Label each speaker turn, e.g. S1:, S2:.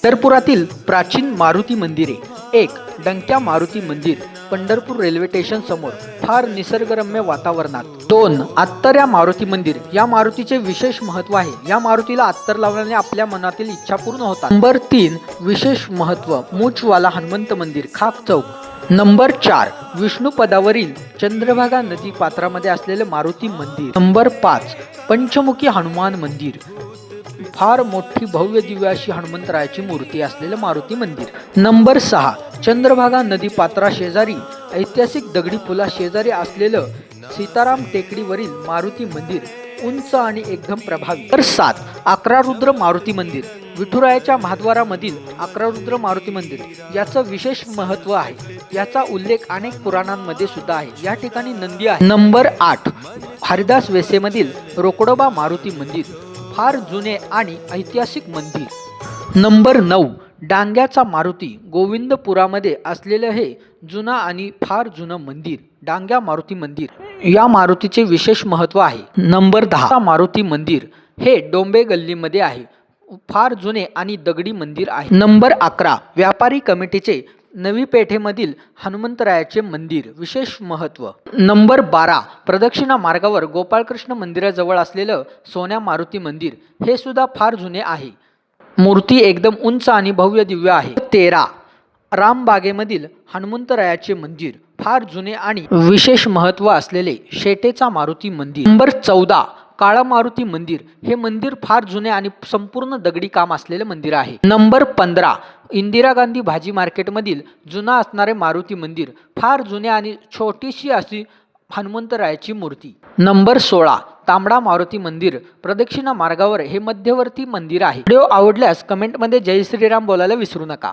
S1: पंढरपुरातील प्राचीन मारुती मंदिरे. 1. डंक्या मारुती मंदिर, पंढरपूर रेल्वे स्टेशन समोर, फार निसर्गरम्य वातावरणात. 2. अत्तर्या मारुती मंदिर. या मारुतीचे विशेष महत्व आहे. या मारुतीला अत्तर लावल्याने आपल्या मनातील इच्छा पूर्ण होतात. नंबर 3. विशेष महत्व, मूछवाला हनुमंत मंदिर, खाक चौक. नंबर 4. विष्णू पदावरील चंद्रभागा नदी पात्रामध्ये असलेले मारुती मंदिर. नंबर 5. पंचमुखी हनुमान मंदिर, फार मोठी भव्य दिव्य अशी हनुमंतरायाची मूर्ती असलेले मारुती मंदिर. नंबर 6. चंद्रभागा नदी पात्रा शेजारी ऐतिहासिक दगडी पुला शेजारी असलेलं सीताराम टेकडीवरील मारुती मंदिर, उंच आणि एकदम प्रभावी. नंबर 7. अकरारुद्र मारुती मंदिर, विठुरायाच्या महाद्वारामधील अकरारुद्र मारुती मंदिर. याचं विशेष महत्व आहे. याचा उल्लेख अनेक पुराणांमध्ये सुद्धा आहे. या ठिकाणी नंदी आहे. नंबर 8. हरिदास वेसेमधील रोकडोबा मारुती मंदिर, फार जुने आणि ऐतिहासिक मंदिर. नंबर 9. डांग्याचा मारुती, गोविंदपुरामध्ये असलेले हे जुना आणि फार जुनं मंदिर, डांग्या मारुती मंदिर. या मारुतीचे विशेष महत्व आहे. नंबर 10. मारुती मंदिर, हे डोंबे गल्लीमध्ये आहे, फार जुने आणि दगडी मंदिर आहे. नंबर 11. व्यापारी कमिटीचे नवी पेठेमधील हनुमंतरायाचे मंदिर, विशेष महत्व. नंबर 12. प्रदक्षिणा मार्गावर गोपाळकृष्ण मंदिराजवळ असलेलं सोन्या मारुती मंदिर, हे सुद्धा फार जुने आहे. मूर्ती एकदम उंच आणि भव्य दिव्य आहे. 13. रामबागेमधील हनुमंतरायाचे मंदिर, फार जुने आणि विशेष महत्व असलेले शेटेचा मारुती मंदिर. नंबर 14. काळा मारुती मंदिर, हे मंदिर फार जुने आणि संपूर्ण दगडी काम असलेले मंदिर आहे. नंबर 15. इंदिरा गांधी भाजी मार्केटमधील जुना असणारे मारुती मंदिर, फार जुने आणि छोटीशी अशी हनुमंतरायाची मूर्ती. नंबर 16. तांबडा मारुती मंदिर, प्रदक्षिणा मार्गावर हे मध्यवर्ती मंदिर आहे. व्हिडिओ आवडल्यास कमेंटमध्ये जय श्रीराम बोलायला विसरू नका.